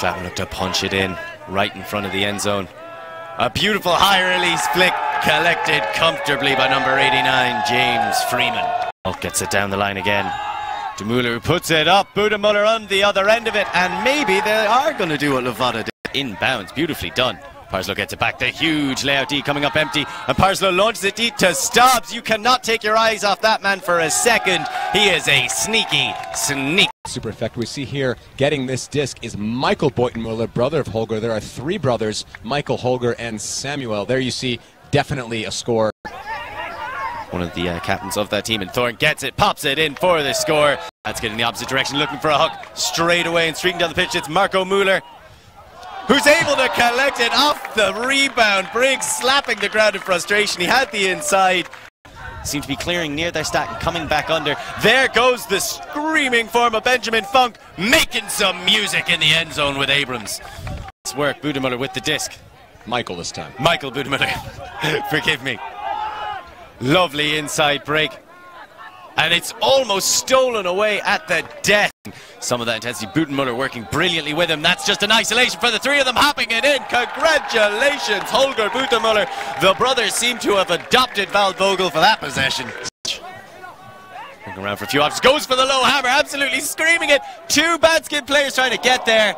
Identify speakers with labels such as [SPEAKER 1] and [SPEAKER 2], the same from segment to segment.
[SPEAKER 1] Clapham look to punch it in right in front of the end zone. A beautiful high release flick collected comfortably by number 89, James Freeman. Gets it down the line again. De Muller who puts it up, Budemuller on the other end of it, and maybe they are going to do what Levada did. Inbounds, beautifully done. Parslow gets it back, the huge layout D coming up empty, and Parslow launches it deep to Stobbs. You cannot take your eyes off that man for a second. He is a sneaky.
[SPEAKER 2] Super effective. We see here getting this disc is Michael Boytenmuller, brother of Holger. There are three brothers, Michael, Holger, and Samuel. There you see definitely a score.
[SPEAKER 1] One of the captains of that team, and Thorne gets it, pops it in for the score. That's getting the opposite direction, looking for a hook straight away and streaking down the pitch. It's Marco Muller, who's able to collect it off the rebound. Briggs slapping the ground in frustration. He had the inside. Seemed to be clearing near their stack and coming back under. There goes the screaming form of Benjamin Funk, making some music in the end zone with Abrams. Nice work, Budemuller with the disc.
[SPEAKER 2] Michael this time.
[SPEAKER 1] Michael Budemuller. Forgive me. Lovely inside break. And it's almost stolen away at the death. Some of that intensity, Budemuller working brilliantly with him. That's just an isolation for the three of them, hopping it in. Congratulations, Holger Budemuller. The brothers seem to have adopted Val Vogel for that possession. Looking around for a few options, goes for the low hammer, absolutely screaming it. Two bad skid players trying to get there.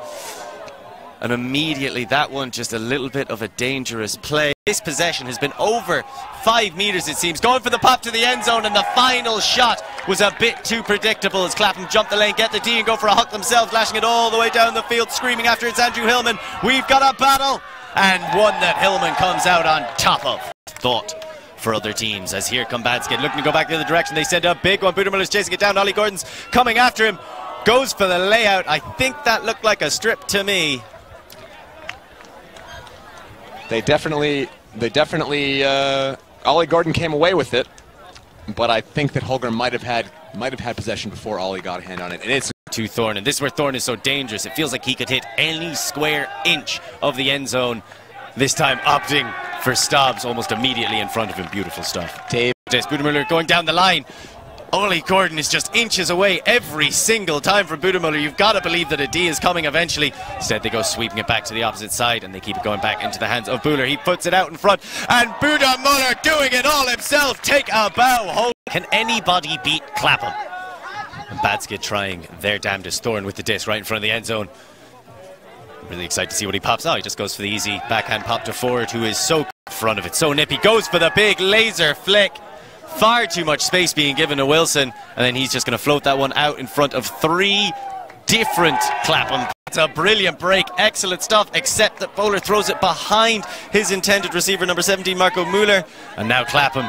[SPEAKER 1] And immediately that one, just a little bit of a dangerous play. This possession has been over 5 meters, it seems. Going for the pop to the end zone, and the final shot was a bit too predictable as Clapham jump the lane, get the D and go for a hook themselves, lashing it all the way down the field, screaming after it's Andrew Hillman. We've got a battle, and one that Hillman comes out on top of. Thought for other teams, as here come Badskid, looking to go back the other direction. They send a big one. Budermuller's chasing it down. Ollie Gordon's coming after him. Goes for the layout. I think that looked like a strip to me.
[SPEAKER 2] They definitely, Ollie Gordon came away with it, but I think that Holger might have had possession before Ollie got a hand on it. And it's
[SPEAKER 1] to Thorne, and this is where Thorne is so dangerous. It feels like he could hit any square inch of the end zone. This time opting for Stobbs almost immediately in front of him. Beautiful stuff. Dave Budemuller going down the line. Ollie Gordon is just inches away every single time from Budemuller. You've got to believe that a D is coming eventually. Instead, they go sweeping it back to the opposite side, and they keep it going back into the hands of Buller. He puts it out in front, and Budemuller doing it all himself. Take a bow. Can anybody beat Clapham? And Badskid trying their damnedest. Thorne with the disc right in front of the end zone. Really excited to see what he pops out. He just goes for the easy backhand pop to Ford, who is so in front of it, so nippy. Goes for the big laser flick. Far too much space being given to Wilson, and then he's just going to float that one out in front of three different Clapham. It's a brilliant break, excellent stuff, except that Bowler throws it behind his intended receiver, number 17, Marco Muller. And now Clapham,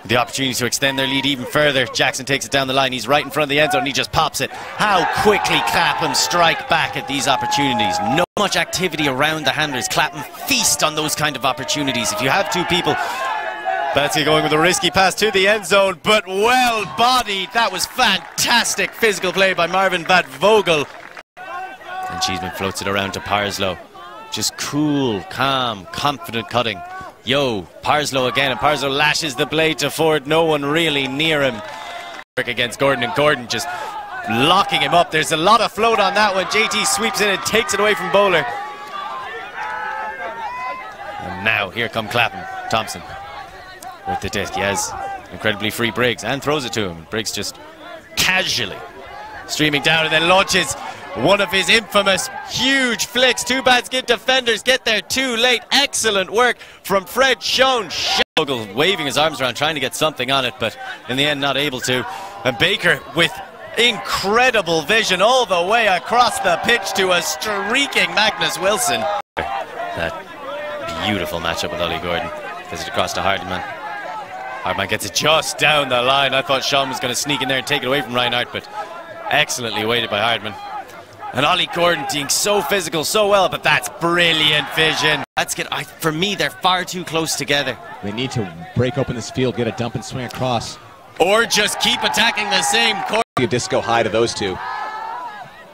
[SPEAKER 1] the opportunity to extend their lead even further. Jackson takes it down the line, he's right in front of the end zone, and he just pops it. How quickly Clapham strike back at these opportunities. No much activity around the handlers. Clapham feast on those kind of opportunities. If you have two people, Batsky going with a risky pass to the end zone, but well bodied. That was fantastic physical play by Marvin Van Vogel. And Cheeseman floats it around to Parslow. Just cool, calm, confident cutting. Yo, Parslow again, and Parslow lashes the blade to Ford. No one really near him. Against Gordon, and Gordon just locking him up. There's a lot of float on that one. JT sweeps in and takes it away from Bowler. And now here come Clapham. Thompson with the disc. He has incredibly free Briggs and throws it to him. Briggs just casually streaming down and then launches one of his infamous huge flicks. Two bad skid defenders get there too late. Excellent work from Fred Schoen. Vogel waving his arms around trying to get something on it, but in the end not able to. And Baker with incredible vision all the way across the pitch to a streaking Magnus Wilson. That beautiful matchup with Ollie Gordon. Gets it across to Hardman. Hardman gets it just down the line. I thought Sean was going to sneak in there and take it away from Reinhardt, but excellently weighted by Hardman. And Ollie Gordon being so physical, so well, but that's brilliant vision. That's good. For me, they're far too close together.
[SPEAKER 2] They need to break open this field, get a dump and swing across.
[SPEAKER 1] Or just keep attacking the same course.
[SPEAKER 2] A disco high to those two.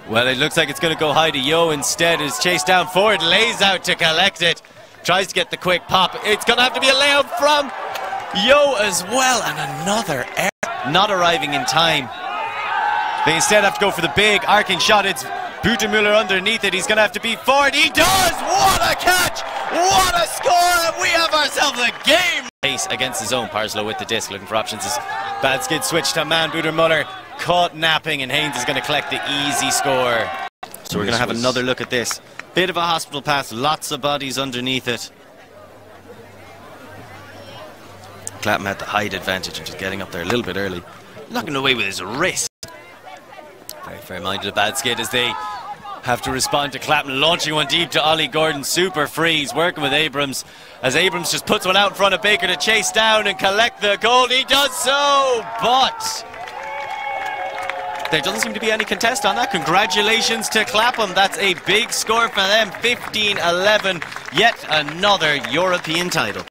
[SPEAKER 1] Well, it looks like it's going to go high to Yo instead. Is chased down forward, lays out to collect it. Tries to get the quick pop. It's going to have to be a layup from Yo as well. And another error. Not arriving in time. They instead have to go for the big arcing shot. It's Butemüller underneath it. He's going to have to beat forward. He does! What a catch! What a score! And we have ourselves a game! Pace against his own. Parslow with the disc, looking for options. His bad skid switch to man. Butemüller caught napping, and Haynes is going to collect the easy score. So we're going to have another look at this. Bit of a hospital pass, lots of bodies underneath it. Clapham had the height advantage and just getting up there a little bit early. Knocking away with his wrist. Very fair-minded, a bad skid as they have to respond to Clapham launching one deep to Ollie Gordon. Super freeze, working with Abrams as Abrams just puts one out in front of Baker to chase down and collect the goal. He does so, but there doesn't seem to be any contest on that. Congratulations to Clapham. That's a big score for them. 15-11. Yet another European title.